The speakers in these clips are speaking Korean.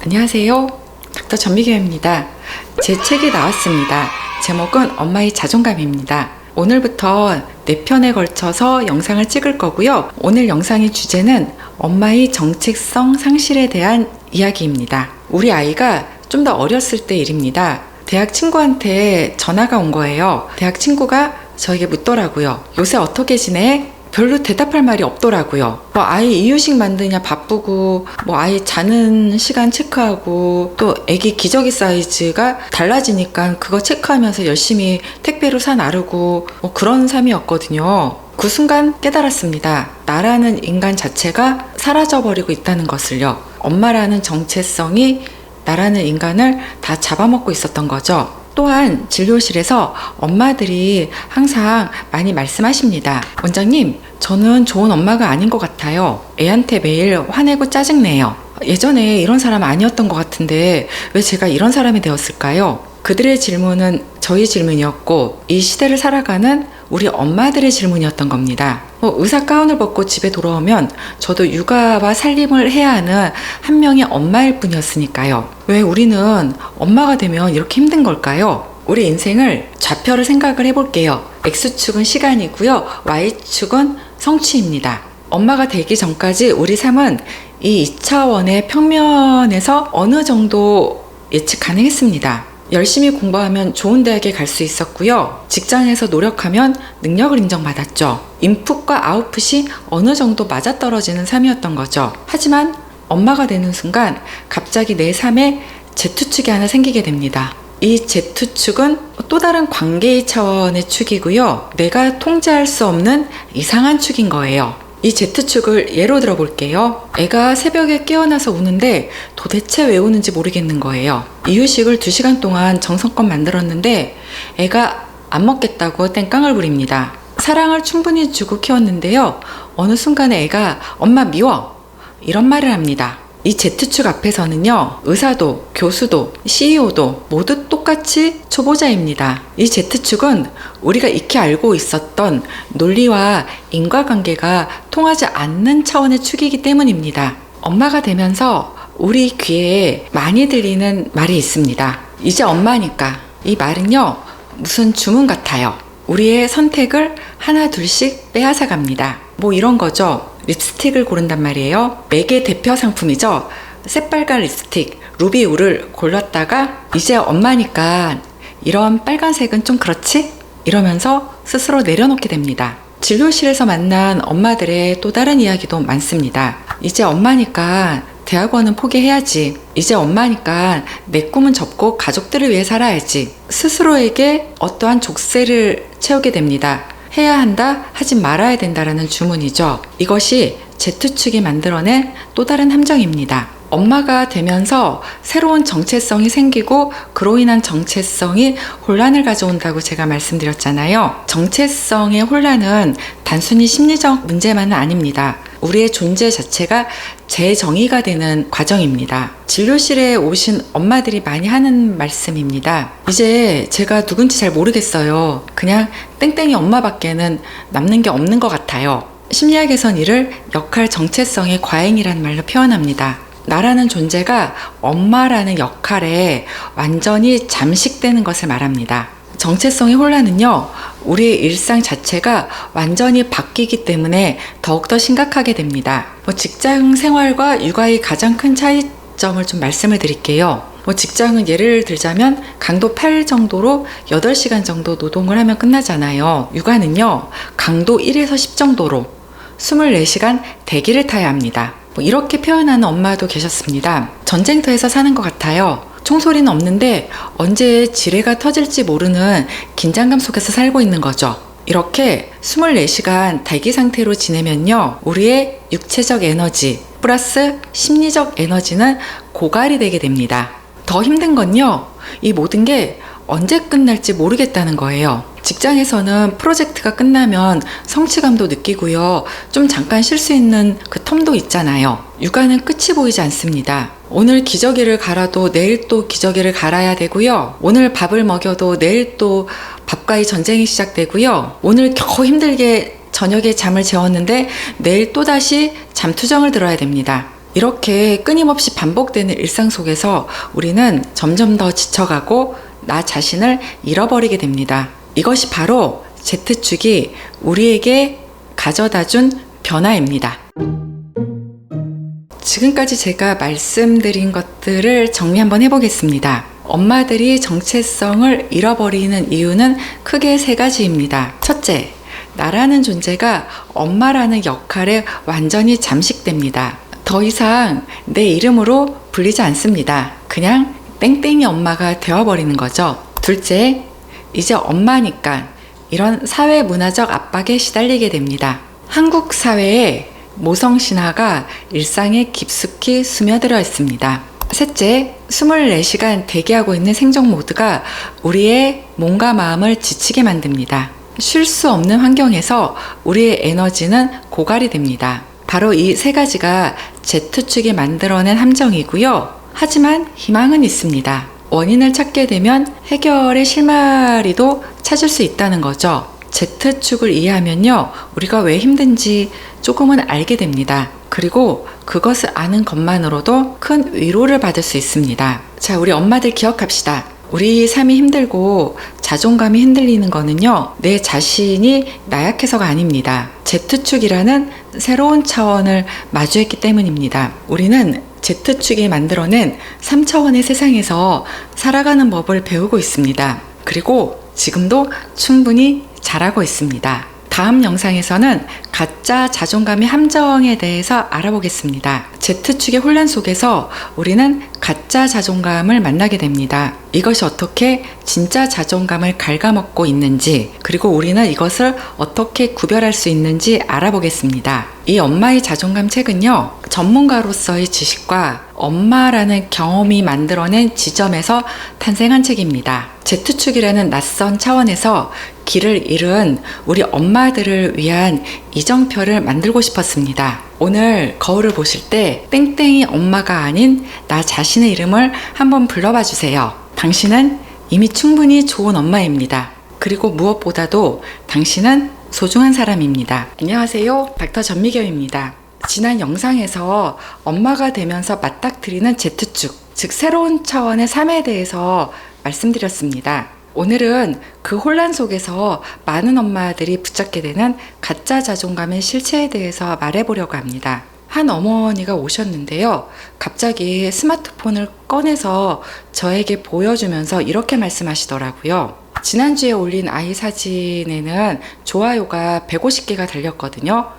안녕하세요. 닥터 전미경입니다. 제 책이 나왔습니다. 제목은 엄마의 자존감입니다. 오늘부터 4편에 걸쳐서 영상을 찍을 거고요. 오늘 영상의 주제는 엄마의 정체성 상실에 대한 이야기입니다. 우리 아이가 좀 더 어렸을 때 일입니다. 대학 친구한테 전화가 온 거예요. 대학 친구가 저에게 묻더라고요. 요새 어떻게 지내? 별로 대답할 말이 없더라고요. 아이 이유식 만드냐 바쁘고, 아이 자는 시간 체크하고, 또 애기 기저귀 사이즈가 달라지니까 그거 체크하면서 열심히 택배로 사 나르고, 그런 삶이었거든요. 그 순간 깨달았습니다. 나라는 인간 자체가 사라져버리고 있다는 것을요. 엄마라는 정체성이 나라는 인간을 다 잡아먹고 있었던 거죠. 또한 진료실에서 엄마들이 항상 많이 말씀하십니다. 원장님, 저는 좋은 엄마가 아닌 것 같아요. 애한테 매일 화내고 짜증내요. 예전에 이런 사람 아니었던 것 같은데 왜 제가 이런 사람이 되었을까요? 그들의 질문은 저희 질문이었고, 이 시대를 살아가는 우리 엄마들의 질문이었던 겁니다. 의사 가운을 벗고 집에 돌아오면 저도 육아와 살림을 해야 하는 한 명의 엄마일 뿐이었으니까요. 왜 우리는 엄마가 되면 이렇게 힘든 걸까요? 우리 인생을 좌표를 생각을 해볼게요. X축은 시간이고요. Y축은 성취입니다. 엄마가 되기 전까지 우리 삶은 이 2차원의 평면에서 어느 정도 예측 가능했습니다. 열심히 공부하면 좋은 대학에 갈 수 있었고요. 직장에서 노력하면 능력을 인정받았죠. 인풋과 아웃풋이 어느 정도 맞아떨어지는 삶이었던 거죠. 하지만 엄마가 되는 순간 갑자기 내 삶에 Z축이 하나 생기게 됩니다. 이 Z축은 또 다른 관계의 차원의 축이고요. 내가 통제할 수 없는 이상한 축인 거예요. 이 Z축을 예로 들어 볼게요. 애가 새벽에 깨어나서 우는데 도대체 왜 우는지 모르겠는 거예요. 이유식을 2시간 동안 정성껏 만들었는데 애가 안 먹겠다고 땡깡을 부립니다. 사랑을 충분히 주고 키웠는데요. 어느 순간에 애가 엄마 미워! 이런 말을 합니다. 이 Z축 앞에서는요, 의사도, 교수도, CEO도 모두 똑같이 초보자입니다. 이 Z축은 우리가 익히 알고 있었던 논리와 인과관계가 통하지 않는 차원의 축이기 때문입니다. 엄마가 되면서 우리 귀에 많이 들리는 말이 있습니다. 이제 엄마니까. 이 말은요, 무슨 주문 같아요. 우리의 선택을 하나 둘씩 빼앗아 갑니다. 이런 거죠. 립스틱을 고른단 말이에요. 맥의 대표 상품이죠. 새빨간 립스틱 루비우를 골랐다가 이제 엄마니까 이런 빨간색은 좀 그렇지? 이러면서 스스로 내려놓게 됩니다. 진료실에서 만난 엄마들의 또 다른 이야기도 많습니다. 이제 엄마니까 대학원은 포기해야지. 이제 엄마니까 내 꿈은 접고 가족들을 위해 살아야지. 스스로에게 어떠한 족쇄를 채우게 됩니다. 해야 한다, 하지 말아야 된다라는 주문이죠. 이것이 Z축이 만들어낸 또 다른 함정입니다. 엄마가 되면서 새로운 정체성이 생기고 그로 인한 정체성이 혼란을 가져온다고 제가 말씀드렸잖아요. 정체성의 혼란은 단순히 심리적 문제만은 아닙니다. 우리의 존재 자체가 재정의가 되는 과정입니다. 진료실에 오신 엄마들이 많이 하는 말씀입니다. 이제 제가 누군지 잘 모르겠어요. 그냥 땡땡이 엄마밖에는 남는 게 없는 것 같아요. 심리학에선 이를 역할 정체성의 과잉이라는 말로 표현합니다. 나라는 존재가 엄마라는 역할에 완전히 잠식되는 것을 말합니다. 정체성의 혼란은요, 우리의 일상 자체가 완전히 바뀌기 때문에 더욱더 심각하게 됩니다. 직장 생활과 육아의 가장 큰 차이점을 좀 말씀을 드릴게요. 직장은 예를 들자면 강도 8 정도로 8시간 정도 노동을 하면 끝나잖아요. 육아는요, 강도 1에서 10 정도로 24시간 대기를 타야 합니다. 이렇게 표현하는 엄마도 계셨습니다. 전쟁터에서 사는 것 같아요. 총소리는 없는데 언제 지뢰가 터질지 모르는 긴장감 속에서 살고 있는 거죠. 이렇게 24시간 대기 상태로 지내면요, 우리의 육체적 에너지 플러스 심리적 에너지는 고갈이 되게 됩니다. 더 힘든 건요, 이 모든 게 언제 끝날지 모르겠다는 거예요. 직장에서는 프로젝트가 끝나면 성취감도 느끼고요. 좀 잠깐 쉴 수 있는 그 텀도 있잖아요. 육아는 끝이 보이지 않습니다. 오늘 기저귀를 갈아도 내일 또 기저귀를 갈아야 되고요. 오늘 밥을 먹여도 내일 또 밥과의 전쟁이 시작되고요. 오늘 겨우 힘들게 저녁에 잠을 재웠는데 내일 또다시 잠투정을 들어야 됩니다. 이렇게 끊임없이 반복되는 일상 속에서 우리는 점점 더 지쳐가고 나 자신을 잃어버리게 됩니다. 이것이 바로 Z축이 우리에게 가져다 준 변화입니다. 지금까지 제가 말씀드린 것들을 정리 한번 해보겠습니다. 엄마들이 정체성을 잃어버리는 이유는 크게 3가지입니다. 첫째, 나라는 존재가 엄마라는 역할에 완전히 잠식됩니다. 더 이상 내 이름으로 불리지 않습니다. 그냥 땡땡이 엄마가 되어버리는 거죠. 둘째, 이제 엄마니까 이런 사회 문화적 압박에 시달리게 됩니다. 한국 사회에 모성 신화가 일상에 깊숙이 스며들어 있습니다. 셋째, 24시간 대기하고 있는 생존 모드가 우리의 몸과 마음을 지치게 만듭니다. 쉴 수 없는 환경에서 우리의 에너지는 고갈이 됩니다. 바로 이 3가지가 Z축이 만들어낸 함정이고요. 하지만 희망은 있습니다. 원인을 찾게 되면 해결의 실마리도 찾을 수 있다는 거죠. Z축을 이해하면요, 우리가 왜 힘든지 조금은 알게 됩니다. 그리고 그것을 아는 것만으로도 큰 위로를 받을 수 있습니다. 자, 우리 엄마들 기억합시다. 우리 삶이 힘들고 자존감이 흔들리는 거는요, 내 자신이 나약해서가 아닙니다. Z축이라는 새로운 차원을 마주했기 때문입니다. 우리는 Z축이 만들어낸 3차원의 세상에서 살아가는 법을 배우고 있습니다. 그리고 지금도 충분히 잘하고 있습니다. 다음 영상에서는 가짜 자존감의 함정에 대해서 알아보겠습니다. Z축의 혼란 속에서 우리는 가짜 자존감을 만나게 됩니다. 이것이 어떻게 진짜 자존감을 갉아먹고 있는지, 그리고 우리는 이것을 어떻게 구별할 수 있는지 알아보겠습니다. 이 엄마의 자존감 책은요, 전문가로서의 지식과 엄마라는 경험이 만들어낸 지점에서 탄생한 책입니다. Z축이라는 낯선 차원에서 길을 잃은 우리 엄마들을 위한 이정표를 만들고 싶었습니다. 오늘 거울을 보실 때 땡땡이 엄마가 아닌 나 자신의 이름을 한번 불러봐 주세요. 당신은 이미 충분히 좋은 엄마입니다. 그리고 무엇보다도 당신은 소중한 사람입니다. 안녕하세요. 닥터 전미경입니다. 지난 영상에서 엄마가 되면서 맞닥뜨리는 Z축, 즉 새로운 차원의 삶에 대해서 말씀드렸습니다. 오늘은 그 혼란 속에서 많은 엄마들이 붙잡게 되는 가짜 자존감의 실체에 대해서 말해보려고 합니다. 한 어머니가 오셨는데요. 갑자기 스마트폰을 꺼내서 저에게 보여주면서 이렇게 말씀하시더라고요. 지난주에 올린 아이 사진에는 좋아요가 150개가 달렸거든요.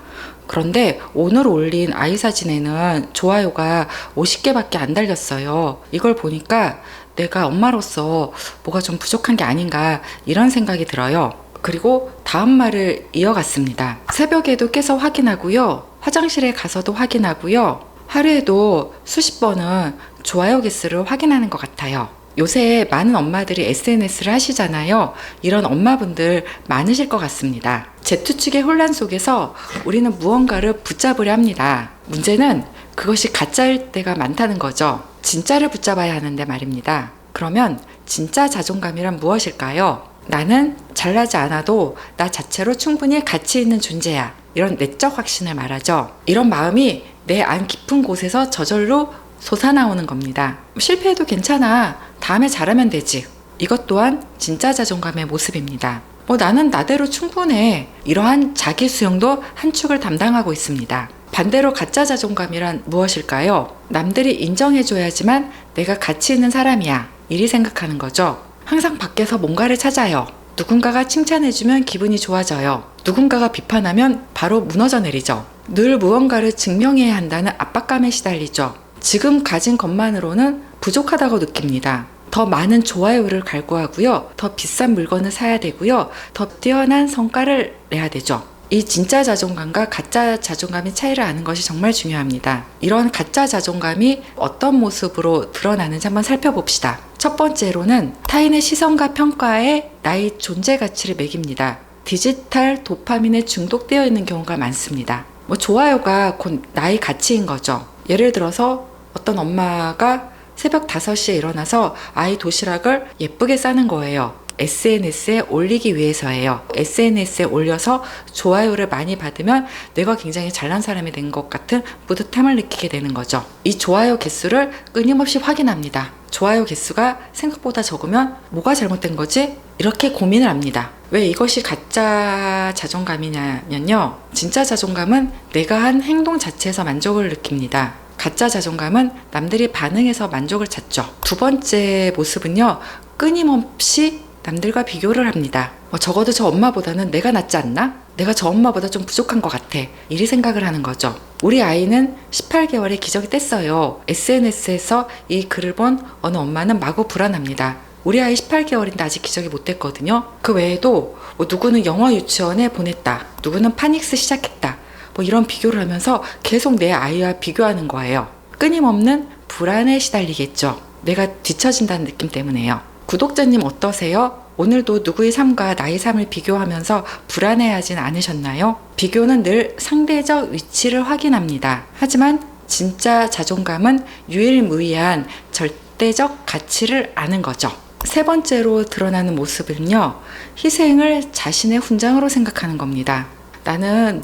그런데 오늘 올린 아이 사진에는 좋아요가 50개밖에 안 달렸어요. 이걸 보니까 내가 엄마로서 뭐가 좀 부족한 게 아닌가 이런 생각이 들어요. 그리고 다음 말을 이어갔습니다. 새벽에도 깨서 확인하고요. 화장실에 가서도 확인하고요. 하루에도 수십 번은 좋아요 개수를 확인하는 것 같아요. 요새 많은 엄마들이 SNS를 하시잖아요. 이런 엄마분들 많으실 것 같습니다. Z축의 혼란 속에서 우리는 무언가를 붙잡으려 합니다. 문제는 그것이 가짜일 때가 많다는 거죠. 진짜를 붙잡아야 하는데 말입니다. 그러면 진짜 자존감이란 무엇일까요? 나는 잘나지 않아도 나 자체로 충분히 가치 있는 존재야. 이런 내적 확신을 말하죠. 이런 마음이 내 안 깊은 곳에서 저절로 솟아나오는 겁니다. 실패해도 괜찮아. 다음에 잘하면 되지. 이것 또한 진짜 자존감의 모습입니다. 나는 나대로 충분해. 이러한 자기 수용도 한 축을 담당하고 있습니다. 반대로 가짜 자존감이란 무엇일까요? 남들이 인정해줘야지만 내가 가치 있는 사람이야. 이리 생각하는 거죠. 항상 밖에서 뭔가를 찾아요. 누군가가 칭찬해주면 기분이 좋아져요. 누군가가 비판하면 바로 무너져 내리죠. 늘 무언가를 증명해야 한다는 압박감에 시달리죠. 지금 가진 것만으로는 부족하다고 느낍니다. 더 많은 좋아요를 갈구하고요. 더 비싼 물건을 사야 되고요. 더 뛰어난 성과를 내야 되죠. 이 진짜 자존감과 가짜 자존감의 차이를 아는 것이 정말 중요합니다. 이런 가짜 자존감이 어떤 모습으로 드러나는지 한번 살펴봅시다. 첫 번째로는 타인의 시선과 평가에 나의 존재 가치를 매깁니다. 디지털 도파민에 중독되어 있는 경우가 많습니다. 좋아요가 곧 나의 가치인 거죠. 예를 들어서 어떤 엄마가 새벽 5시에 일어나서 아이 도시락을 예쁘게 싸는 거예요. SNS에 올리기 위해서예요. SNS에 올려서 좋아요를 많이 받으면 내가 굉장히 잘난 사람이 된 것 같은 뿌듯함을 느끼게 되는 거죠. 이 좋아요 개수를 끊임없이 확인합니다. 좋아요 개수가 생각보다 적으면 뭐가 잘못된 거지? 이렇게 고민을 합니다. 왜 이것이 가짜 자존감이냐면요. 진짜 자존감은 내가 한 행동 자체에서 만족을 느낍니다. 가짜 자존감은 남들이 반응해서 만족을 찾죠. 두 번째 모습은요. 끊임없이 남들과 비교를 합니다. 적어도 저 엄마보다는 내가 낫지 않나? 내가 저 엄마보다 좀 부족한 것 같아. 이리 생각을 하는 거죠. 우리 아이는 18개월에 기저귀 뗐어요. SNS에서 이 글을 본 어느 엄마는 마구 불안합니다. 우리 아이 18개월인데 아직 기저귀 못 뗐거든요. 그 외에도 누구는 영어 유치원에 보냈다. 누구는 파닉스 시작했다. 이런 비교를 하면서 계속 내 아이와 비교하는 거예요. 끊임없는 불안에 시달리겠죠. 내가 뒤처진다는 느낌 때문에요. 구독자님 어떠세요? 오늘도 누구의 삶과 나의 삶을 비교하면서 불안해하진 않으셨나요? 비교는 늘 상대적 위치를 확인합니다. 하지만 진짜 자존감은 유일무이한 절대적 가치를 아는 거죠. 세 번째로 드러나는 모습은요. 희생을 자신의 훈장으로 생각하는 겁니다. 나는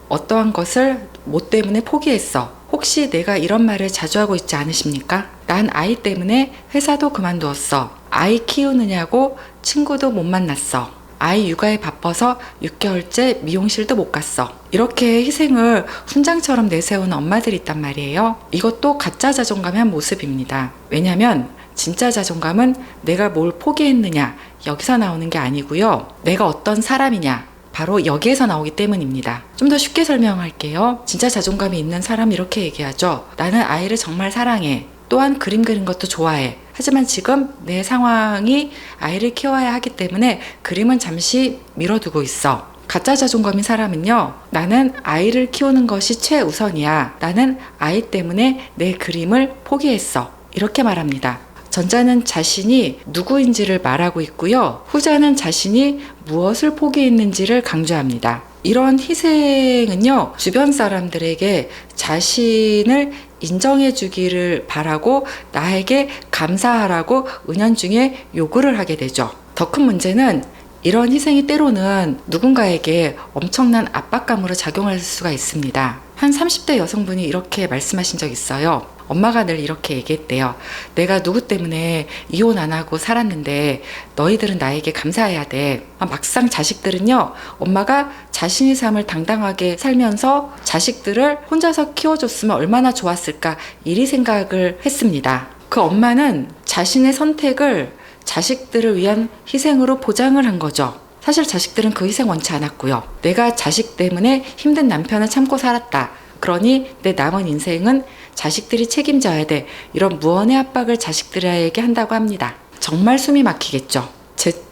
어떠한 것을 뭐 때문에 포기했어. 혹시 내가 이런 말을 자주 하고 있지 않으십니까? 난 아이 때문에 회사도 그만두었어. 아이 키우느냐고 친구도 못 만났어. 아이 육아에 바빠서 6개월째 미용실도 못 갔어. 이렇게 희생을 훈장처럼 내세우는 엄마들이 있단 말이에요. 이것도 가짜 자존감의 한 모습입니다. 왜냐면 진짜 자존감은 내가 뭘 포기했느냐 여기서 나오는 게 아니고요. 내가 어떤 사람이냐 바로 여기에서 나오기 때문입니다. 좀 더 쉽게 설명할게요. 진짜 자존감이 있는 사람 이렇게 얘기하죠. 나는 아이를 정말 사랑해. 또한 그림 그리는 것도 좋아해. 하지만 지금 내 상황이 아이를 키워야 하기 때문에 그림은 잠시 미뤄두고 있어. 가짜 자존감인 사람은요. 나는 아이를 키우는 것이 최우선이야. 나는 아이 때문에 내 그림을 포기했어. 이렇게 말합니다. 전자는 자신이 누구인지를 말하고 있고요. 후자는 자신이 무엇을 포기했는지를 강조합니다. 이런 희생은요, 주변 사람들에게 자신을 인정해 주기를 바라고 나에게 감사하라고 은연중에 요구를 하게 되죠. 더 큰 문제는 이런 희생이 때로는 누군가에게 엄청난 압박감으로 작용할 수가 있습니다. 한 30대 여성분이 이렇게 말씀하신 적 있어요. 엄마가 늘 이렇게 얘기했대요. 내가 누구 때문에 이혼 안 하고 살았는데 너희들은 나에게 감사해야 돼. 막상 자식들은요. 엄마가 자신의 삶을 당당하게 살면서 자식들을 혼자서 키워줬으면 얼마나 좋았을까 이리 생각을 했습니다. 그 엄마는 자신의 선택을 자식들을 위한 희생으로 보장을 한 거죠. 사실 자식들은 그 희생 원치 않았고요. 내가 자식 때문에 힘든 남편을 참고 살았다. 그러니 내 남은 인생은 자식들이 책임져야 돼. 이런 무언의 압박을 자식들에게 한다고 합니다. 정말 숨이 막히겠죠.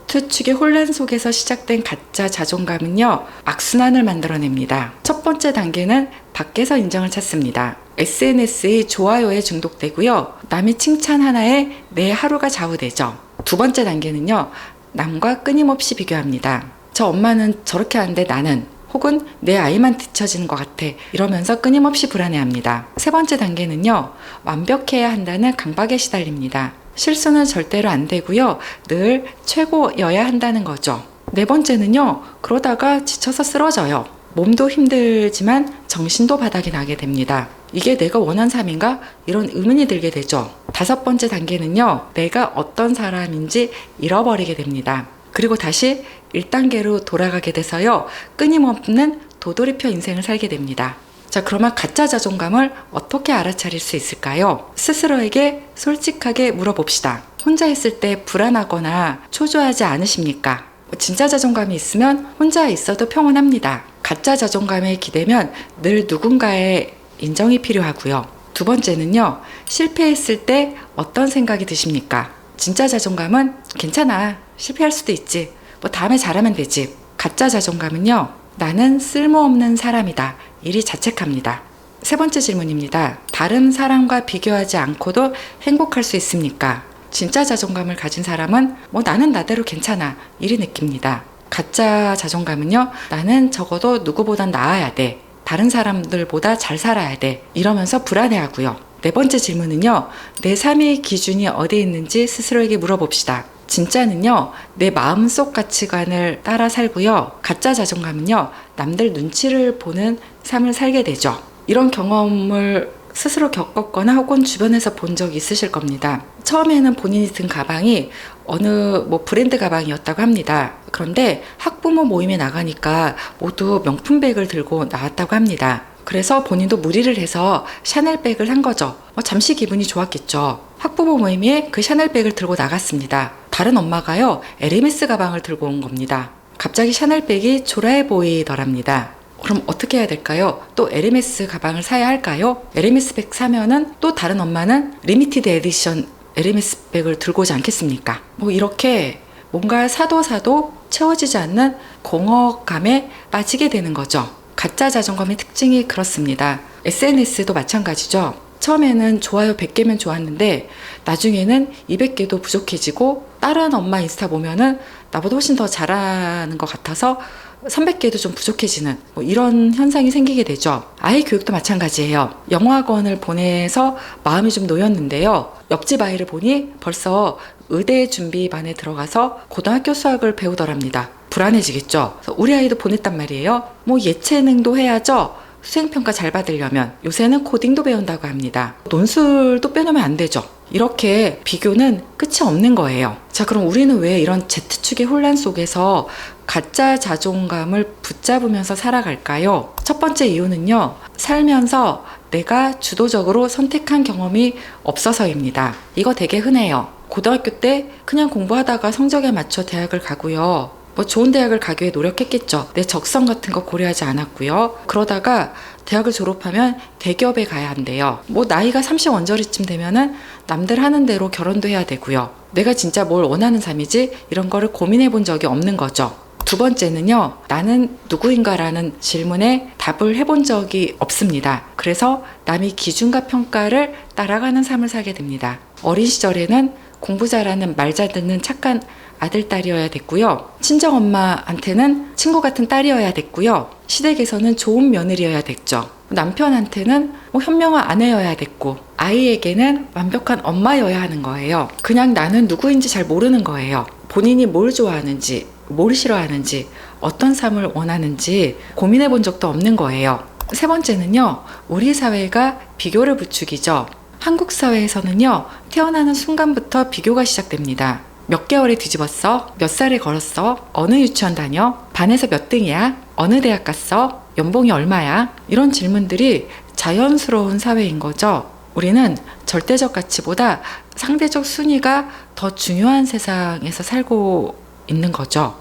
Z축의 혼란 속에서 시작된 가짜 자존감은요. 악순환을 만들어냅니다. 첫 번째 단계는 밖에서 인정을 찾습니다. SNS의 좋아요에 중독되고요. 남의 칭찬 하나에 내 하루가 좌우되죠. 두 번째 단계는요. 남과 끊임없이 비교합니다. 저 엄마는 저렇게 하는데 나는 혹은 내 아이만 뒤처지는 것 같아 이러면서 끊임없이 불안해합니다. 세 번째 단계는요. 완벽해야 한다는 강박에 시달립니다. 실수는 절대로 안 되고요. 늘 최고여야 한다는 거죠. 네 번째는요. 그러다가 지쳐서 쓰러져요. 몸도 힘들지만 정신도 바닥이 나게 됩니다. 이게 내가 원한 삶인가? 이런 의문이 들게 되죠. 다섯 번째 단계는요. 내가 어떤 사람인지 잃어버리게 됩니다. 그리고 다시 1단계로 돌아가게 돼서요. 끊임없는 도돌이표 인생을 살게 됩니다. 자, 그러면 가짜 자존감을 어떻게 알아차릴 수 있을까요? 스스로에게 솔직하게 물어봅시다. 혼자 있을 때 불안하거나 초조하지 않으십니까? 진짜 자존감이 있으면 혼자 있어도 평온합니다. 가짜 자존감에 기대면 늘 누군가의 인정이 필요하고요. 두 번째는요. 실패했을 때 어떤 생각이 드십니까? 진짜 자존감은 괜찮아. 실패할 수도 있지. 다음에 잘하면 되지. 가짜 자존감은요. 나는 쓸모없는 사람이다. 이리 자책합니다. 세 번째 질문입니다. 다른 사람과 비교하지 않고도 행복할 수 있습니까? 진짜 자존감을 가진 사람은 나는 나대로 괜찮아. 이리 느낍니다. 가짜 자존감은요. 나는 적어도 누구보단 나아야 돼. 다른 사람들보다 잘 살아야 돼. 이러면서 불안해하고요. 네 번째 질문은요. 내 삶의 기준이 어디에 있는지 스스로에게 물어봅시다. 진짜는요, 내 마음속 가치관을 따라 살고요. 가짜 자존감은요, 남들 눈치를 보는 삶을 살게 되죠. 이런 경험을 스스로 겪었거나 혹은 주변에서 본 적 있으실 겁니다. 처음에는 본인이 든 가방이 어느 브랜드 가방이었다고 합니다. 그런데 학부모 모임에 나가니까 모두 명품백을 들고 나왔다고 합니다. 그래서 본인도 무리를 해서 샤넬백을 산 거죠. 잠시 기분이 좋았겠죠. 학부모 모임에 그 샤넬백을 들고 나갔습니다. 다른 엄마가요, 에르메스 가방을 들고 온 겁니다. 갑자기 샤넬백이 초라해 보이더랍니다. 그럼 어떻게 해야 될까요? 또 에르메스 가방을 사야 할까요? 에르메스 백 사면은 또 다른 엄마는 리미티드 에디션 에르메스 백을 들고 오지 않겠습니까? 이렇게 뭔가 사도 채워지지 않는 공허감에 빠지게 되는 거죠. 가짜 자존감의 특징이 그렇습니다. SNS도 마찬가지죠. 처음에는 좋아요 100개면 좋았는데 나중에는 200개도 부족해지고 다른 엄마 인스타 보면은 나보다 훨씬 더 잘하는 것 같아서 300개도 좀 부족해지는 이런 현상이 생기게 되죠. 아이 교육도 마찬가지예요. 영어학원을 보내서 마음이 좀 놓였는데요. 옆집 아이를 보니 벌써 의대 준비반에 들어가서 고등학교 수학을 배우더랍니다. 불안해지겠죠. 그래서 우리 아이도 보냈단 말이에요. 예체능도 해야죠. 수행평가 잘 받으려면. 요새는 코딩도 배운다고 합니다. 논술도 빼놓으면 안 되죠. 이렇게 비교는 끝이 없는 거예요. 자, 그럼 우리는 왜 이런 Z축의 혼란 속에서 가짜 자존감을 붙잡으면서 살아갈까요? 첫 번째 이유는요, 살면서 내가 주도적으로 선택한 경험이 없어서입니다. 이거 되게 흔해요. 고등학교 때 그냥 공부하다가 성적에 맞춰 대학을 가고요. 좋은 대학을 가기 위해 노력했겠죠. 내 적성 같은 거 고려하지 않았고요. 그러다가 대학을 졸업하면 대기업에 가야 한대요. 나이가 30 언저리쯤 되면은 남들 하는 대로 결혼도 해야 되고요. 내가 진짜 뭘 원하는 삶이지? 이런 거를 고민해 본 적이 없는 거죠. 두 번째는요, 나는 누구인가라는 질문에 답을 해본 적이 없습니다. 그래서 남이 기준과 평가를 따라가는 삶을 살게 됩니다. 어린 시절에는 공부 잘하는 말 잘 듣는 착한 아들, 딸이어야 됐고요. 친정엄마한테는 친구 같은 딸이어야 됐고요. 시댁에서는 좋은 며느리여야 됐죠. 남편한테는 현명한 아내여야 됐고, 아이에게는 완벽한 엄마여야 하는 거예요. 그냥 나는 누구인지 잘 모르는 거예요. 본인이 뭘 좋아하는지, 뭘 싫어하는지, 어떤 삶을 원하는지 고민해 본 적도 없는 거예요. 세 번째는요, 우리 사회가 비교를 부추기죠. 한국 사회에서는요, 태어나는 순간부터 비교가 시작됩니다. 몇 개월에 뒤집었어? 몇 살에 걸었어? 어느 유치원 다녀? 반에서 몇 등이야? 어느 대학 갔어? 연봉이 얼마야? 이런 질문들이 자연스러운 사회인 거죠. 우리는 절대적 가치보다 상대적 순위가 더 중요한 세상에서 살고 있는 거죠.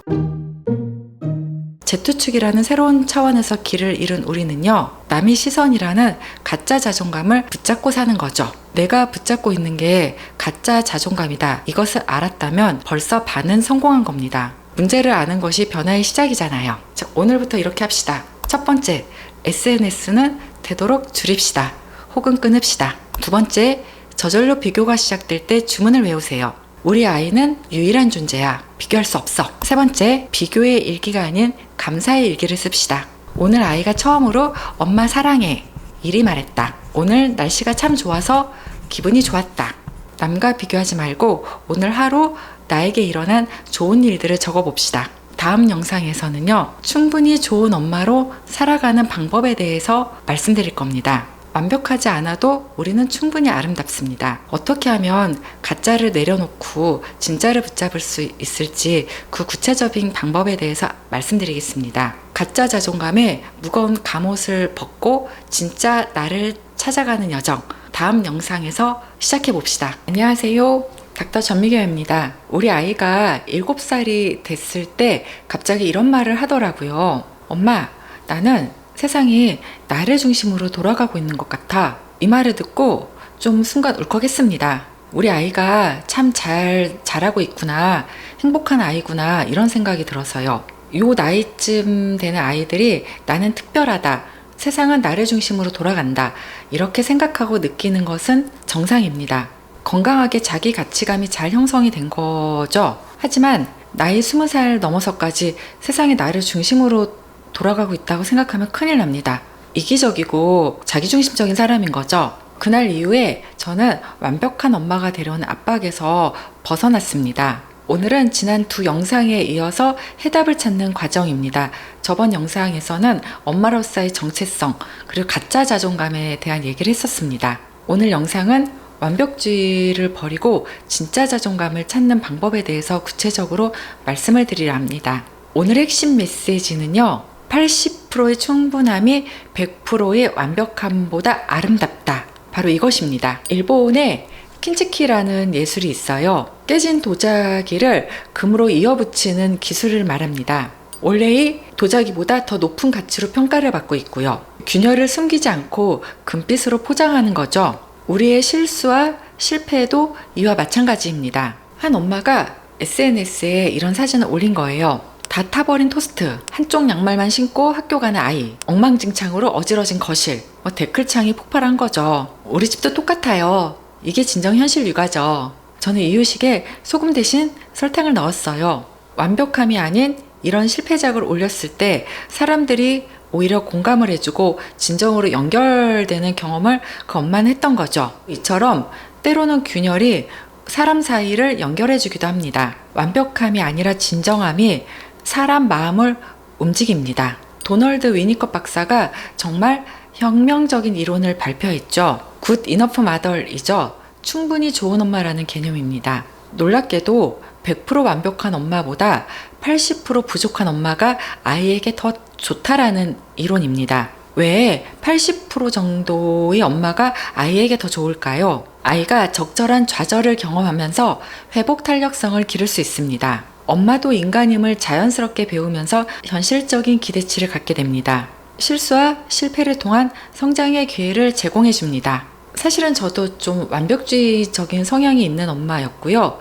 Z축이라는 새로운 차원에서 길을 잃은 우리는요, 남의 시선이라는 가짜 자존감을 붙잡고 사는 거죠. 내가 붙잡고 있는 게 가짜 자존감이다. 이것을 알았다면 벌써 반은 성공한 겁니다. 문제를 아는 것이 변화의 시작이잖아요. 자, 오늘부터 이렇게 합시다. 첫 번째, SNS는 되도록 줄입시다. 혹은 끊읍시다. 두 번째, 저절로 비교가 시작될 때 주문을 외우세요. 우리 아이는 유일한 존재야. 비교할 수 없어. 세 번째, 비교의 일기가 아닌 감사의 일기를 씁시다. 오늘 아이가 처음으로 엄마 사랑해. 이리 말했다. 오늘 날씨가 참 좋아서 기분이 좋았다. 남과 비교하지 말고 오늘 하루 나에게 일어난 좋은 일들을 적어봅시다. 다음 영상에서는요, 충분히 좋은 엄마로 살아가는 방법에 대해서 말씀드릴 겁니다. 완벽하지 않아도 우리는 충분히 아름답습니다. 어떻게 하면 가짜를 내려놓고 진짜를 붙잡을 수 있을지 그 구체적인 방법에 대해서 말씀드리겠습니다. 가짜 자존감에 무거운 갑옷을 벗고 진짜 나를 찾아가는 여정, 다음 영상에서 시작해 봅시다. 안녕하세요. 닥터 전미경입니다. 우리 아이가 7살이 됐을 때 갑자기 이런 말을 하더라고요. 엄마, 나는 세상이 나를 중심으로 돌아가고 있는 것 같아. 이 말을 듣고 좀 순간 울컥했습니다. 우리 아이가 참 잘하고 있구나. 행복한 아이구나. 이런 생각이 들어서요. 요 나이쯤 되는 아이들이 나는 특별하다. 세상은 나를 중심으로 돌아간다. 이렇게 생각하고 느끼는 것은 정상입니다. 건강하게 자기 가치감이 잘 형성이 된 거죠. 하지만 나이 20살 넘어서까지 세상이 나를 중심으로 돌아가고 있다고 생각하면 큰일 납니다. 이기적이고 자기중심적인 사람인 거죠. 그날 이후에 저는 완벽한 엄마가 되려는 압박에서 벗어났습니다. 오늘은 지난 두 영상에 이어서 해답을 찾는 과정입니다. 저번 영상에서는 엄마로서의 정체성 그리고 가짜 자존감에 대한 얘기를 했었습니다. 오늘 영상은 완벽주의를 버리고 진짜 자존감을 찾는 방법에 대해서 구체적으로 말씀을 드리려 합니다. 오늘의 핵심 메시지는요. 80%의 충분함이 100%의 완벽함보다 아름답다. 바로 이것입니다. 일본에 킨치키라는 예술이 있어요. 깨진 도자기를 금으로 이어붙이는 기술을 말합니다. 원래의 도자기보다 더 높은 가치로 평가를 받고 있고요. 균열을 숨기지 않고 금빛으로 포장하는 거죠. 우리의 실수와 실패도 이와 마찬가지입니다. 한 엄마가 SNS에 이런 사진을 올린 거예요. 다 타버린 토스트, 한쪽 양말만 신고 학교 가는 아이, 엉망진창으로 어지러진 거실, 댓글창이 폭발한 거죠. 우리 집도 똑같아요. 이게 진정 현실 육아죠. 저는 이유식에 소금 대신 설탕을 넣었어요. 완벽함이 아닌 이런 실패작을 올렸을 때 사람들이 오히려 공감을 해주고 진정으로 연결되는 경험을 그 엄마는 했던 거죠. 이처럼 때로는 균열이 사람 사이를 연결해주기도 합니다. 완벽함이 아니라 진정함이 사람 마음을 움직입니다. 도널드 위니컷 박사가 정말 혁명적인 이론을 발표했죠. 굿 이너프 마더이죠. 충분히 좋은 엄마라는 개념입니다. 놀랍게도 100% 완벽한 엄마보다 80% 부족한 엄마가 아이에게 더 좋다라는 이론입니다. 왜 80% 정도의 엄마가 아이에게 더 좋을까요? 아이가 적절한 좌절을 경험하면서 회복 탄력성을 기를 수 있습니다. 엄마도 인간임을 자연스럽게 배우면서 현실적인 기대치를 갖게 됩니다. 실수와 실패를 통한 성장의 기회를 제공해 줍니다. 사실은 저도 좀 완벽주의적인 성향이 있는 엄마였고요.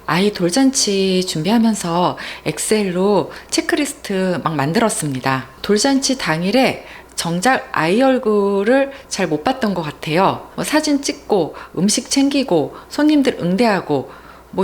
아이 돌잔치 준비하면서 엑셀로 체크리스트 막 만들었습니다. 돌잔치 당일에 정작 아이 얼굴을 잘 못 봤던 것 같아요. 사진 찍고 음식 챙기고 손님들 응대하고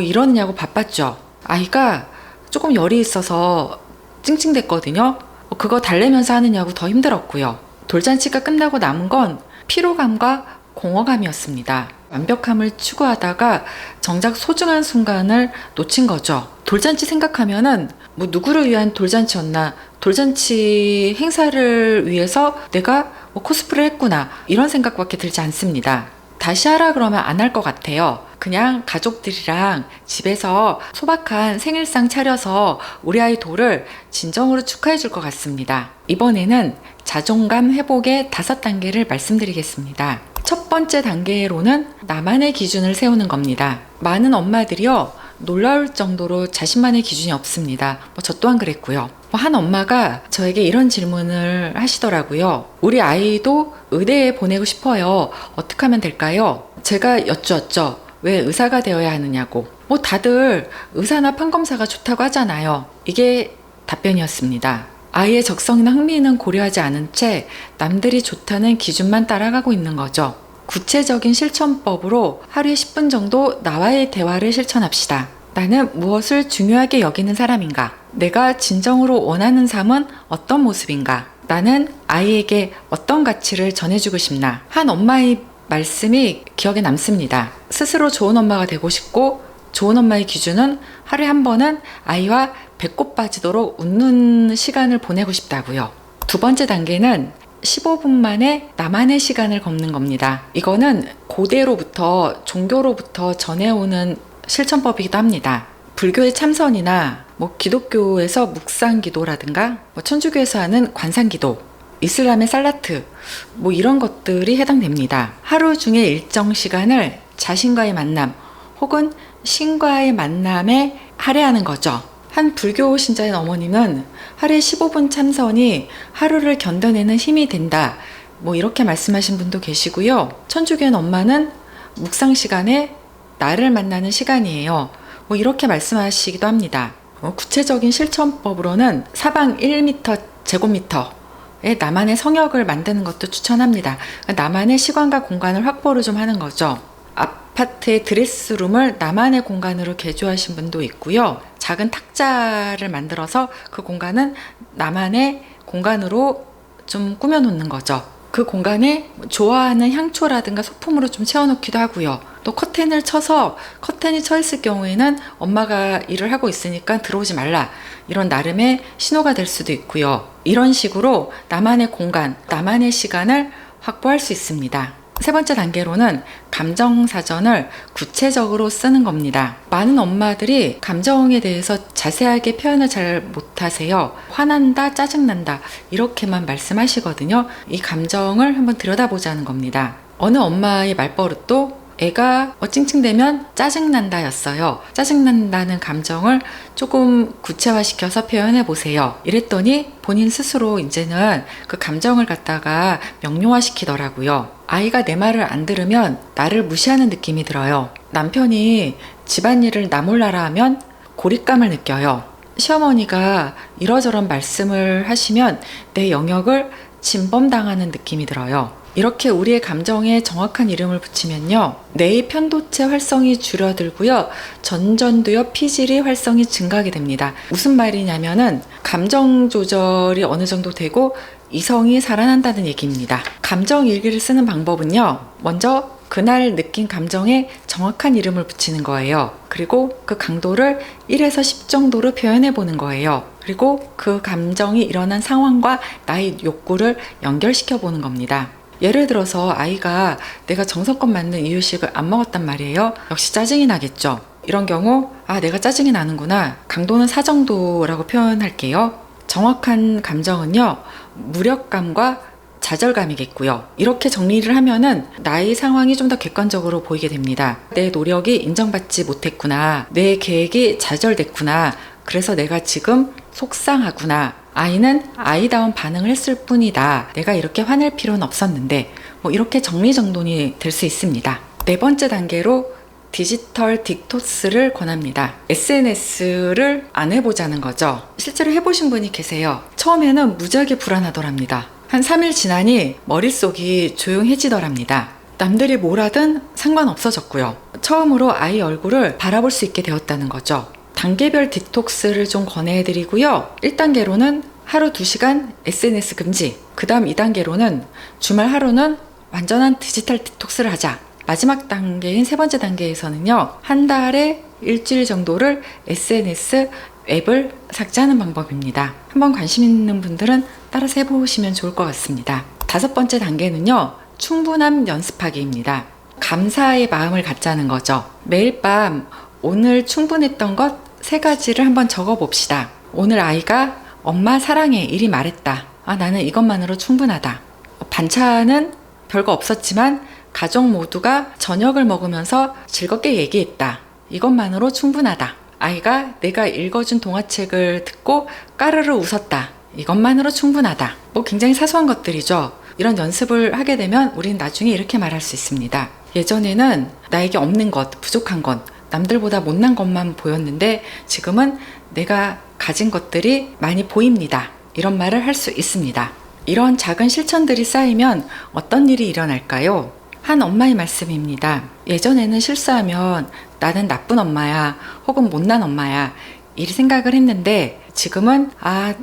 이러느냐고 바빴죠. 아이가 조금 열이 있어서 찡찡댔거든요. 그거 달래면서 하느냐고 더 힘들었고요. 돌잔치가 끝나고 남은 건 피로감과 공허감이었습니다. 완벽함을 추구하다가 정작 소중한 순간을 놓친 거죠. 돌잔치 생각하면은 누구를 위한 돌잔치였나, 돌잔치 행사를 위해서 내가 코스프레를 했구나 이런 생각밖에 들지 않습니다. 다시 하라 그러면 안 할 것 같아요. 그냥 가족들이랑 집에서 소박한 생일상 차려서 우리 아이 돌을 진정으로 축하해 줄 것 같습니다. 이번에는 자존감 회복의 5단계를 말씀드리겠습니다. 첫 번째 단계로는 나만의 기준을 세우는 겁니다. 많은 엄마들이요, 놀라울 정도로 자신만의 기준이 없습니다. 저 또한 그랬고요. 한 엄마가 저에게 이런 질문을 하시더라고요. 우리 아이도 의대에 보내고 싶어요. 어떻게 하면 될까요? 제가 여쭈었죠. 왜 의사가 되어야 하느냐고. 다들 의사나 판검사가 좋다고 하잖아요. 이게 답변이었습니다. 아이의 적성이나 흥미는 고려하지 않은 채 남들이 좋다는 기준만 따라가고 있는 거죠. 구체적인 실천법으로 하루에 10분 정도 나와의 대화를 실천합시다. 나는 무엇을 중요하게 여기는 사람인가? 내가 진정으로 원하는 삶은 어떤 모습인가? 나는 아이에게 어떤 가치를 전해주고 싶나? 한 엄마의 말씀이 기억에 남습니다. 스스로 좋은 엄마가 되고 싶고, 좋은 엄마의 기준은 하루에 한 번은 아이와 배꼽 빠지도록 웃는 시간을 보내고 싶다고요. 두 번째 단계는 15분 만에 나만의 시간을 걷는 겁니다. 이거는 고대로부터 종교로부터 전해오는 실천법이기도 합니다. 불교의 참선이나 기독교에서 묵상기도라든가 천주교에서 하는 관상기도, 이슬람의 살라트 이런 것들이 해당됩니다. 하루 중에 일정 시간을 자신과의 만남 혹은 신과의 만남에 할애하는 거죠. 한 불교 신자인 어머니는 하루에 15분 참선이 하루를 견뎌내는 힘이 된다. 이렇게 말씀하신 분도 계시고요. 천주교인 엄마는 묵상 시간에 나를 만나는 시간이에요. 이렇게 말씀하시기도 합니다. 구체적인 실천법으로는 사방 1m 제곱미터의 나만의 성역을 만드는 것도 추천합니다. 나만의 시간과 공간을 확보를 좀 하는 거죠. 아파트의 드레스룸을 나만의 공간으로 개조하신 분도 있고요. 작은 탁자를 만들어서 그 공간은 나만의 공간으로 좀 꾸며놓는 거죠. 그 공간에 좋아하는 향초라든가 소품으로 좀 채워놓기도 하고요. 또 커튼을 쳐서 커튼이 쳐 있을 경우에는 엄마가 일을 하고 있으니까 들어오지 말라, 이런 나름의 신호가 될 수도 있고요. 이런 식으로 나만의 공간, 나만의 시간을 확보할 수 있습니다. 세 번째 단계로는 감정사전을 구체적으로 쓰는 겁니다. 많은 엄마들이 감정에 대해서 자세하게 표현을 잘 못하세요. 화난다, 짜증난다 이렇게만 말씀하시거든요. 이 감정을 한번 들여다보자는 겁니다. 어느 엄마의 말버릇도 애가 찡찡대면 짜증난다 였어요. 짜증난다는 감정을 조금 구체화시켜서 표현해 보세요. 이랬더니 본인 스스로 이제는 그 감정을 갖다가 명료화시키더라고요. 아이가 내 말을 안 들으면 나를 무시하는 느낌이 들어요. 남편이 집안일을 나 몰라라 하면 고립감을 느껴요. 시어머니가 이러저런 말씀을 하시면 내 영역을 침범당하는 느낌이 들어요. 이렇게 우리의 감정에 정확한 이름을 붙이면요, 뇌의 편도체 활성이 줄어들고요, 전전두엽 피질의 활성이 증가하게 됩니다. 무슨 말이냐면은 감정 조절이 어느 정도 되고 이성이 살아난다는 얘기입니다. 감정 일기를 쓰는 방법은요, 먼저 그날 느낀 감정에 정확한 이름을 붙이는 거예요. 그리고 그 강도를 1에서 10 정도로 표현해 보는 거예요. 그리고 그 감정이 일어난 상황과 나의 욕구를 연결시켜 보는 겁니다. 예를 들어서 아이가 내가 정성껏 만든 이유식을 안 먹었단 말이에요. 역시 짜증이 나겠죠. 이런 경우 내가 짜증이 나는구나. 강도는 4 정도라고 표현할게요. 정확한 감정은요, 무력감과 좌절감이겠고요. 이렇게 정리를 하면은 나의 상황이 좀 더 객관적으로 보이게 됩니다. 내 노력이 인정받지 못했구나. 내 계획이 좌절됐구나. 그래서 내가 지금 속상하구나. 아이는 아이다운 반응을 했을 뿐이다. 내가 이렇게 화낼 필요는 없었는데, 이렇게 정리정돈이 될 수 있습니다. 네 번째 단계로 디지털 딕토스를 권합니다. SNS를 안 해보자는 거죠. 실제로 해보신 분이 계세요. 처음에는 무지하게 불안하더랍니다. 한 3일 지나니 머릿속이 조용해지더랍니다. 남들이 뭘 하든 상관없어졌고요. 처음으로 아이 얼굴을 바라볼 수 있게 되었다는 거죠. 단계별 디톡스를 좀 권해드리고요. 1단계로는 하루 2시간 SNS 금지, 그 다음 2단계로는 주말 하루는 완전한 디지털 디톡스를 하자. 마지막 단계인 세 번째 단계에서는요, 한 달에 일주일 정도를 SNS 앱을 삭제하는 방법입니다. 한번 관심 있는 분들은 따라서 해보시면 좋을 것 같습니다. 5번째 단계는요, 충분함 연습하기입니다. 감사의 마음을 갖자는 거죠. 매일 밤 오늘 충분했던 것 3가지를 한번 적어봅시다. 오늘 아이가 엄마 사랑해 이리 말했다. 나는 이것만으로 충분하다. 반찬은 별거 없었지만 가족 모두가 저녁을 먹으면서 즐겁게 얘기했다. 이것만으로 충분하다. 아이가 내가 읽어준 동화책을 듣고 까르르 웃었다. 이것만으로 충분하다. 굉장히 사소한 것들이죠. 이런 연습을 하게 되면 우린 나중에 이렇게 말할 수 있습니다. 예전에는 나에게 없는 것, 부족한 것, 남들보다 못난 것만 보였는데 지금은 내가 가진 것들이 많이 보입니다. 이런 말을 할 수 있습니다. 이런 작은 실천들이 쌓이면 어떤 일이 일어날까요? 한 엄마의 말씀입니다. 예전에는 실수하면 나는 나쁜 엄마야, 혹은 못난 엄마야, 이 생각을 했는데 지금은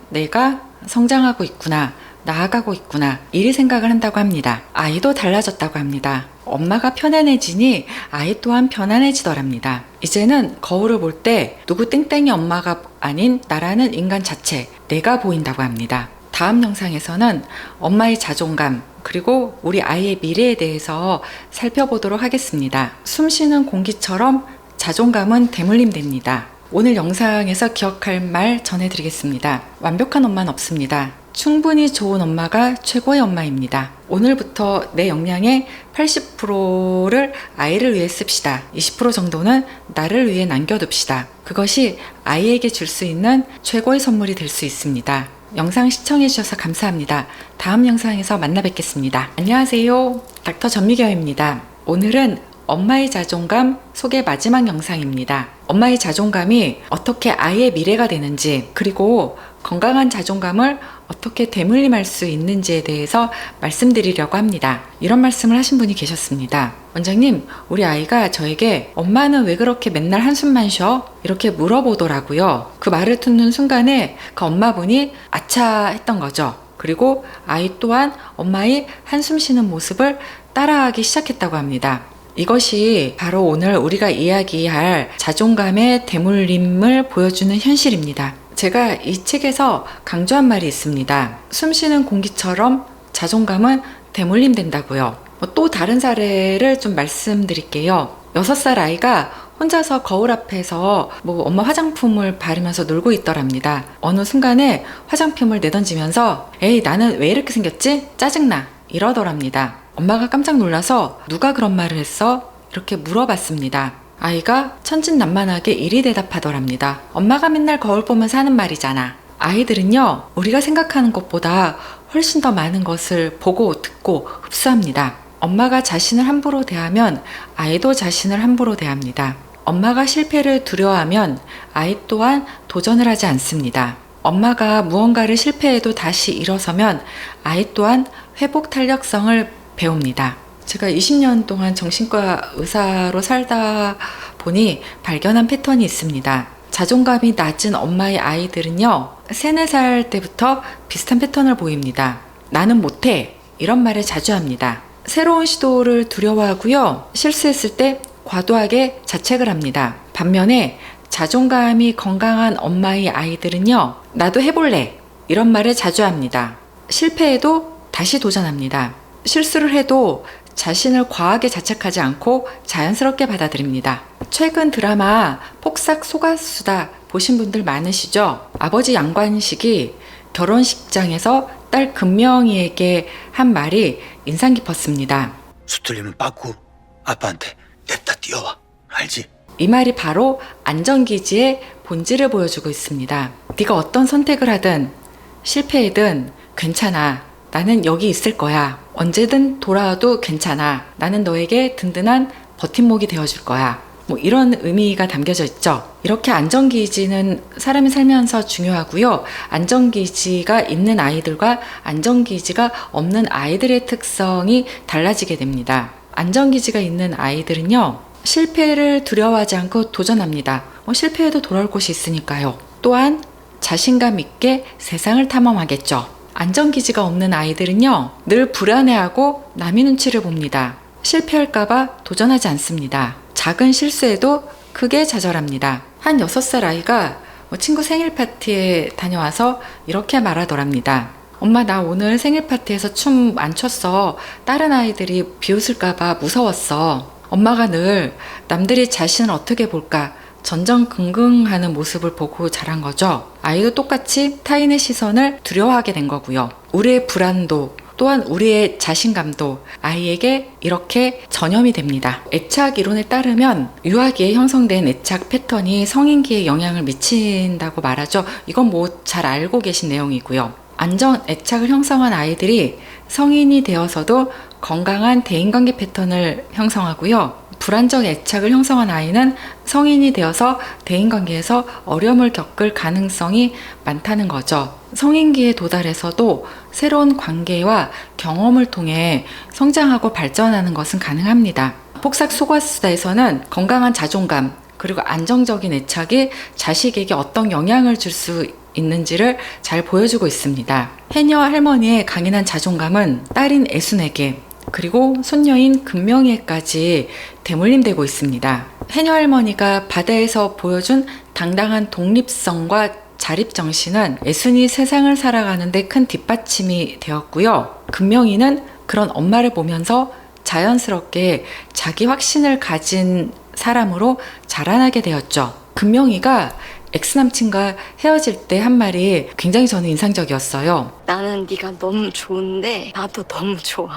내가 성장하고 있구나, 나아가고 있구나, 이리 생각을 한다고 합니다. 아이도 달라졌다고 합니다. 엄마가 편안해지니 아이 또한 편안해지더랍니다. 이제는 거울을 볼 때 누구 땡땡이 엄마가 아닌 나라는 인간 자체, 내가 보인다고 합니다. 다음 영상에서는 엄마의 자존감, 그리고 우리 아이의 미래에 대해서 살펴보도록 하겠습니다. 숨쉬는 공기처럼 자존감은 대물림됩니다. 오늘 영상에서 기억할 말 전해드리겠습니다. 완벽한 엄마는 없습니다. 충분히 좋은 엄마가 최고의 엄마입니다. 오늘부터 내 역량의 80%를 아이를 위해 씁시다. 20% 정도는 나를 위해 남겨둡시다. 그것이 아이에게 줄 수 있는 최고의 선물이 될 수 있습니다. 영상 시청해주셔서 감사합니다. 다음 영상에서 만나 뵙겠습니다. 안녕하세요. 닥터 전미경입니다. 오늘은 엄마의 자존감 속의 마지막 영상입니다. 엄마의 자존감이 어떻게 아이의 미래가 되는지, 그리고 건강한 자존감을 어떻게 되물림할 수 있는지에 대해서 말씀드리려고 합니다. 이런 말씀을 하신 분이 계셨습니다. 원장님, 우리 아이가 저에게 엄마는 왜 그렇게 맨날 한숨만 쉬어? 이렇게 물어보더라고요. 그 말을 듣는 순간에 그 엄마분이 아차 했던 거죠. 그리고 아이 또한 엄마의 한숨 쉬는 모습을 따라하기 시작했다고 합니다. 이것이 바로 오늘 우리가 이야기할 자존감의 대물림을 보여주는 현실입니다. 제가 이 책에서 강조한 말이 있습니다. 숨쉬는 공기처럼 자존감은 대물림된다고요. 또 다른 사례를 좀 말씀드릴게요. 6살 아이가 혼자서 거울 앞에서 엄마 화장품을 바르면서 놀고 있더랍니다. 어느 순간에 화장품을 내던지면서 에이, 나는 왜 이렇게 생겼지? 짜증나. 이러더랍니다. 엄마가 깜짝 놀라서 누가 그런 말을 했어? 이렇게 물어봤습니다. 아이가 천진난만하게 이리 대답하더랍니다. 엄마가 맨날 거울 보면서 하는 말이잖아. 아이들은요, 우리가 생각하는 것보다 훨씬 더 많은 것을 보고 듣고 흡수합니다. 엄마가 자신을 함부로 대하면 아이도 자신을 함부로 대합니다. 엄마가 실패를 두려워하면 아이 또한 도전을 하지 않습니다. 엄마가 무언가를 실패해도 다시 일어서면 아이 또한 회복 탄력성을 배웁니다. 제가 20년 동안 정신과 의사로 살다 보니 발견한 패턴이 있습니다. 자존감이 낮은 엄마의 아이들은요, 3, 4살 때부터 비슷한 패턴을 보입니다. 나는 못해. 이런 말을 자주 합니다. 새로운 시도를 두려워하고요. 실수했을 때 과도하게 자책을 합니다. 반면에 자존감이 건강한 엄마의 아이들은요. 나도 해볼래. 이런 말을 자주 합니다. 실패해도 다시 도전합니다. 실수를 해도 자신을 과하게 자책하지 않고 자연스럽게 받아들입니다. 최근 드라마 폭삭 속았수다 보신 분들 많으시죠? 아버지 양관식이 결혼식장에서 딸 금명이에게 한 말이 인상 깊었습니다. 수틀리면 빠꾸 아빠한테 냅다 뛰어와. 알지? 이 말이 바로 안정기지의 본질을 보여주고 있습니다. 네가 어떤 선택을 하든 실패이든 괜찮아. 나는 여기 있을 거야. 언제든 돌아와도 괜찮아. 나는 너에게 든든한 버팀목이 되어줄 거야. 이런 의미가 담겨져 있죠. 이렇게 안정기지는 사람이 살면서 중요하고요. 안정기지가 있는 아이들과 안정기지가 없는 아이들의 특성이 달라지게 됩니다. 안정기지가 있는 아이들은요. 실패를 두려워하지 않고 도전합니다. 실패해도 돌아올 곳이 있으니까요. 또한 자신감 있게 세상을 탐험하겠죠. 안정기지가 없는 아이들은요. 늘 불안해하고 남의 눈치를 봅니다. 실패할까봐 도전하지 않습니다. 작은 실수에도 크게 좌절합니다. 한 6살 아이가 친구 생일 파티에 다녀와서 이렇게 말하더랍니다. 엄마, 나 오늘 생일 파티에서 춤 안 췄어. 다른 아이들이 비웃을까봐 무서웠어. 엄마가 늘 남들이 자신을 어떻게 볼까 전전긍긍하는 모습을 보고 자란 거죠. 아이도 똑같이 타인의 시선을 두려워하게 된 거고요. 우리의 불안도 또한 우리의 자신감도 아이에게 이렇게 전염이 됩니다. 애착 이론에 따르면 유아기에 형성된 애착 패턴이 성인기에 영향을 미친다고 말하죠. 이건 잘 알고 계신 내용이고요. 안전 애착을 형성한 아이들이 성인이 되어서도 건강한 대인관계 패턴을 형성하고요. 불안정 애착을 형성한 아이는 성인이 되어서 대인관계에서 어려움을 겪을 가능성이 많다는 거죠. 성인기에 도달해서도 새로운 관계와 경험을 통해 성장하고 발전하는 것은 가능합니다. 폭삭 속았수다에서는 건강한 자존감 그리고 안정적인 애착이 자식에게 어떤 영향을 줄 수 있는지를 잘 보여주고 있습니다. 해녀 할머니의 강인한 자존감은 딸인 애순에게 그리고 손녀인 금명이에까지 대물림되고 있습니다. 해녀 할머니가 바다에서 보여준 당당한 독립성과 자립정신은 애순이 세상을 살아가는데 큰 뒷받침이 되었고요. 금명이는 그런 엄마를 보면서 자연스럽게 자기 확신을 가진 사람으로 자라나게 되었죠. 금명이가 엑스남친과 헤어질 때 한 말이 굉장히 저는 인상적이었어요. 나는 네가 너무 좋은데 나도 너무 좋아.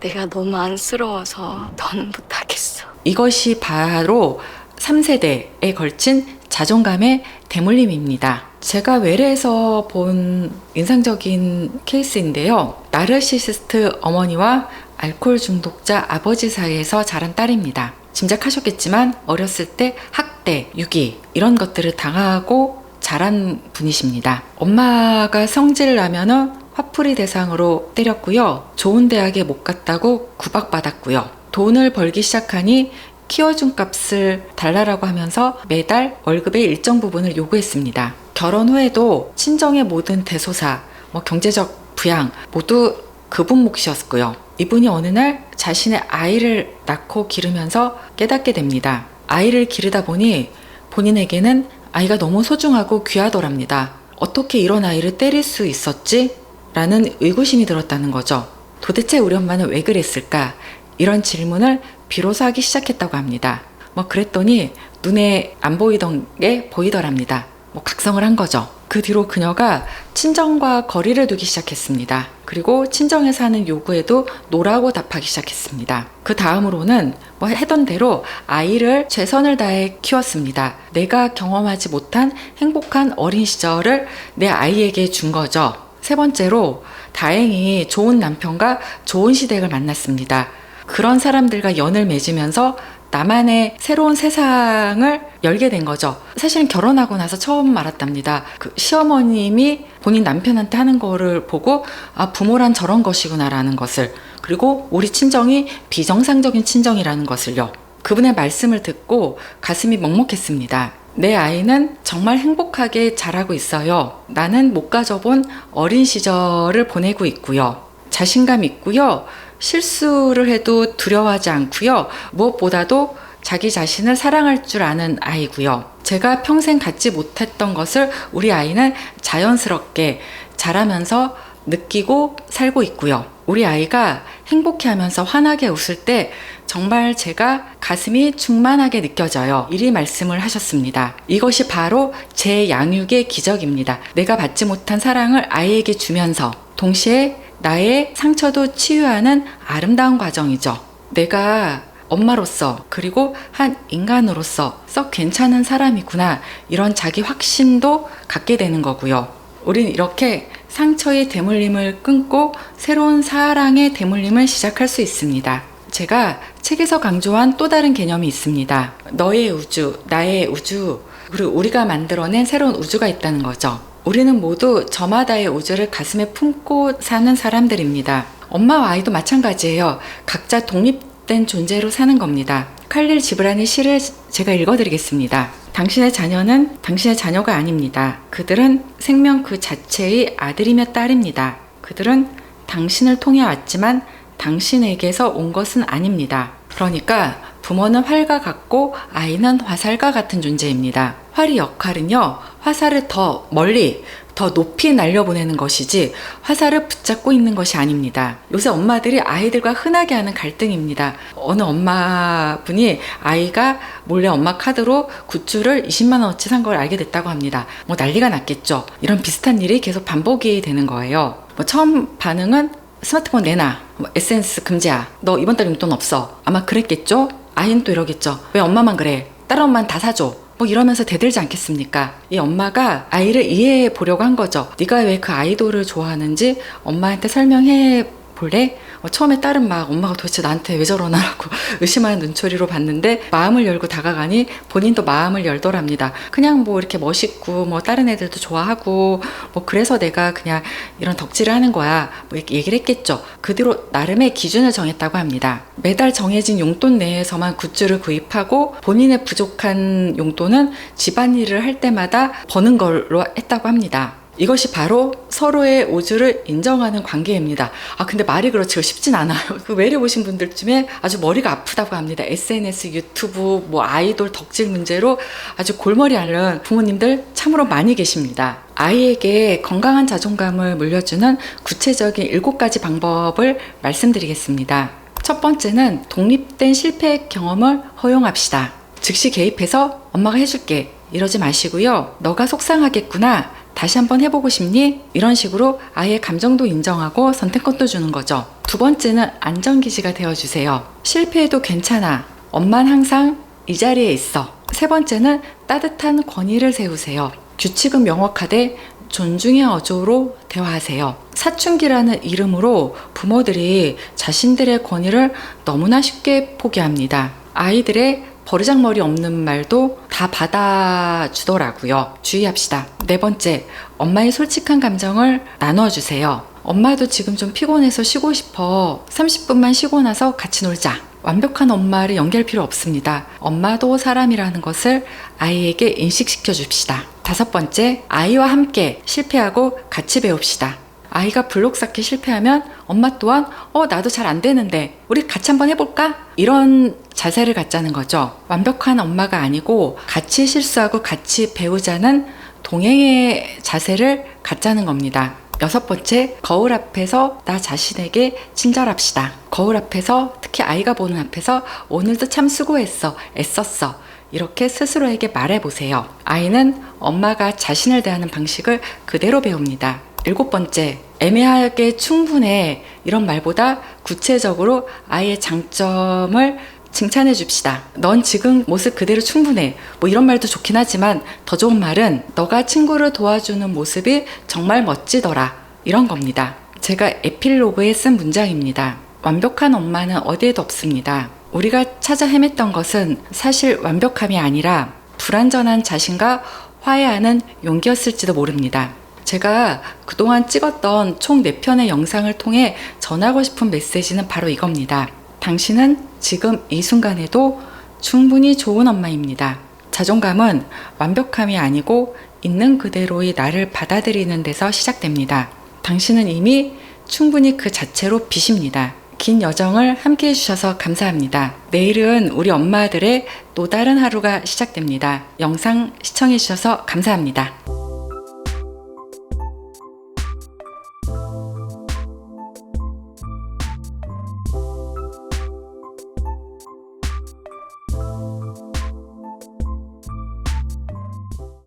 내가 너무 안쓰러워서 더는 못하겠어. 이것이 바로 3세대에 걸친 자존감의 대물림입니다. 제가 외래에서 본 인상적인 케이스인데요. 나르시시스트 어머니와 알코올 중독자 아버지 사이에서 자란 딸입니다. 짐작하셨겠지만 어렸을 때 학대, 유기 이런 것들을 당하고 자란 분이십니다. 엄마가 성질을 나면은 화풀이 대상으로 때렸고요. 좋은 대학에 못 갔다고 구박받았고요. 돈을 벌기 시작하니 키워준 값을 달라라고 하면서 매달 월급의 일정 부분을 요구했습니다. 결혼 후에도 친정의 모든 대소사, 경제적 부양 모두 그분 몫이었고요. 이분이 어느 날 자신의 아이를 낳고 기르면서 깨닫게 됩니다. 아이를 기르다 보니 본인에게는 아이가 너무 소중하고 귀하더랍니다. 어떻게 이런 아이를 때릴 수 있었지? 라는 의구심이 들었다는 거죠. 도대체 우리 엄마는 왜 그랬을까? 이런 질문을 비로소 하기 시작했다고 합니다. 그랬더니 눈에 안 보이던 게 보이더랍니다. 각성을 한 거죠. 그 뒤로 그녀가 친정과 거리를 두기 시작했습니다. 그리고 친정에서 하는 요구에도 노라고 답하기 시작했습니다. 그 다음으로는 하던 대로 아이를 최선을 다해 키웠습니다. 내가 경험하지 못한 행복한 어린 시절을 내 아이에게 준 거죠. 세 번째로 다행히 좋은 남편과 좋은 시댁을 만났습니다. 그런 사람들과 연을 맺으면서 나만의 새로운 세상을 열게 된 거죠. 사실은 결혼하고 나서 처음 알았답니다. 그 시어머님이 본인 남편한테 하는 거를 보고 부모란 저런 것이구나 라는 것을, 그리고 우리 친정이 비정상적인 친정이라는 것을요. 그분의 말씀을 듣고 가슴이 먹먹했습니다. 내 아이는 정말 행복하게 자라고 있어요. 나는 못 가져본 어린 시절을 보내고 있고요. 자신감 있고요. 실수를 해도 두려워하지 않고요. 무엇보다도 자기 자신을 사랑할 줄 아는 아이고요. 제가 평생 갖지 못했던 것을 우리 아이는 자연스럽게 자라면서 느끼고 살고 있고요. 우리 아이가 행복해하면서 환하게 웃을 때 정말 제가 가슴이 충만하게 느껴져요. 이리 말씀을 하셨습니다. 이것이 바로 제 양육의 기적입니다. 내가 받지 못한 사랑을 아이에게 주면서 동시에 나의 상처도 치유하는 아름다운 과정이죠. 내가 엄마로서 그리고 한 인간으로서 썩 괜찮은 사람이구나, 이런 자기 확신도 갖게 되는 거고요. 우린 이렇게 상처의 대물림을 끊고 새로운 사랑의 대물림을 시작할 수 있습니다. 제가 책에서 강조한 또 다른 개념이 있습니다. 너의 우주, 나의 우주, 그리고 우리가 만들어낸 새로운 우주가 있다는 거죠. 우리는 모두 저마다의 우주를 가슴에 품고 사는 사람들입니다. 엄마와 아이도 마찬가지예요. 각자 독립된 존재로 사는 겁니다. 칼릴 지브란의 시를 제가 읽어드리겠습니다. 당신의 자녀는 당신의 자녀가 아닙니다. 그들은 생명 그 자체의 아들이며 딸입니다. 그들은 당신을 통해 왔지만 당신에게서 온 것은 아닙니다. 그러니까 부모는 활과 같고 아이는 화살과 같은 존재입니다. 활의 역할은요, 화살을 더 멀리, 더 높이 날려보내는 것이지 화살을 붙잡고 있는 것이 아닙니다. 요새 엄마들이 아이들과 흔하게 하는 갈등입니다. 어느 엄마분이 아이가 몰래 엄마 카드로 굿즈를 20만 원어치 산 걸 알게 됐다고 합니다. 난리가 났겠죠. 이런 비슷한 일이 계속 반복이 되는 거예요. 처음 반응은 스마트폰 내놔, SNS 금지야, 너 이번 달 용돈 없어, 아마 그랬겠죠. 아이는 또 이러겠죠. 왜 엄마만 그래, 다른 엄마는 다 사줘, 이러면서 대들지 않겠습니까? 이 엄마가 아이를 이해해 보려고 한 거죠. 네가 왜 그 아이돌을 좋아하는지 엄마한테 설명해 볼래? 처음에 딸은 막 엄마가 도대체 나한테 왜 저러나 라고 의심하는 눈초리로 봤는데, 마음을 열고 다가가니 본인도 마음을 열더랍니다. 그냥 이렇게 멋있고 다른 애들도 좋아하고 그래서 내가 그냥 이런 덕질을 하는 거야, 이렇게 얘기를 했겠죠. 그 뒤로 나름의 기준을 정했다고 합니다. 매달 정해진 용돈 내에서만 굿즈를 구입하고 본인의 부족한 용돈은 집안일을 할 때마다 버는 걸로 했다고 합니다. 이것이 바로 서로의 우주를 인정하는 관계입니다. 근데 말이 그렇지 쉽진 않아요. 그 외래 오신 분들 중에 아주 머리가 아프다고 합니다. SNS, 유튜브, 아이돌 덕질 문제로 아주 골머리 앓는 부모님들 참으로 많이 계십니다. 아이에게 건강한 자존감을 물려주는 구체적인 7가지 방법을 말씀드리겠습니다. 첫 번째는 독립된 실패 경험을 허용합시다. 즉시 개입해서 엄마가 해줄게 이러지 마시고요. 너가 속상하겠구나, 다시 한번 해보고 싶니? 이런 식으로 아이의 감정도 인정하고 선택권도 주는 거죠. 두 번째는 안전기지가 되어주세요. 실패해도 괜찮아, 엄만 항상 이 자리에 있어. 세 번째는 따뜻한 권위를 세우세요. 규칙은 명확하되 존중의 어조로 대화하세요. 사춘기라는 이름으로 부모들이 자신들의 권위를 너무나 쉽게 포기합니다. 아이들의 버르장머리 없는 말도 다 받아주더라고요. 주의합시다. 네 번째, 엄마의 솔직한 감정을 나눠주세요. 엄마도 지금 좀 피곤해서 쉬고 싶어. 30분만 쉬고 나서 같이 놀자. 완벽한 엄마를 연기할 필요 없습니다. 엄마도 사람이라는 것을 아이에게 인식시켜 줍시다. 다섯 번째, 아이와 함께 실패하고 같이 배웁시다. 아이가 블록 쌓기 실패하면 엄마 또한 나도 잘 안 되는데 우리 같이 한번 해볼까? 이런 자세를 갖자는 거죠. 완벽한 엄마가 아니고 같이 실수하고 같이 배우자는 동행의 자세를 갖자는 겁니다. 6번째, 거울 앞에서 나 자신에게 친절합시다. 거울 앞에서, 특히 아이가 보는 앞에서 오늘도 참 수고했어, 애썼어, 이렇게 스스로에게 말해보세요. 아이는 엄마가 자신을 대하는 방식을 그대로 배웁니다. 7번째, 애매하게 충분해, 이런 말보다 구체적으로 아이의 장점을 칭찬해 줍시다. 넌 지금 모습 그대로 충분해. 뭐 이런 말도 좋긴 하지만 더 좋은 말은 너가 친구를 도와주는 모습이 정말 멋지더라, 이런 겁니다. 제가 에필로그에 쓴 문장입니다. 완벽한 엄마는 어디에도 없습니다. 우리가 찾아 헤맸던 것은 사실 완벽함이 아니라 불완전한 자신과 화해하는 용기였을지도 모릅니다. 제가 그동안 찍었던 총 4편의 영상을 통해 전하고 싶은 메시지는 바로 이겁니다. 당신은 지금 이 순간에도 충분히 좋은 엄마입니다. 자존감은 완벽함이 아니고 있는 그대로의 나를 받아들이는 데서 시작됩니다. 당신은 이미 충분히 그 자체로 빛입니다. 긴 여정을 함께 해주셔서 감사합니다. 내일은 우리 엄마들의 또 다른 하루가 시작됩니다. 영상 시청해주셔서 감사합니다.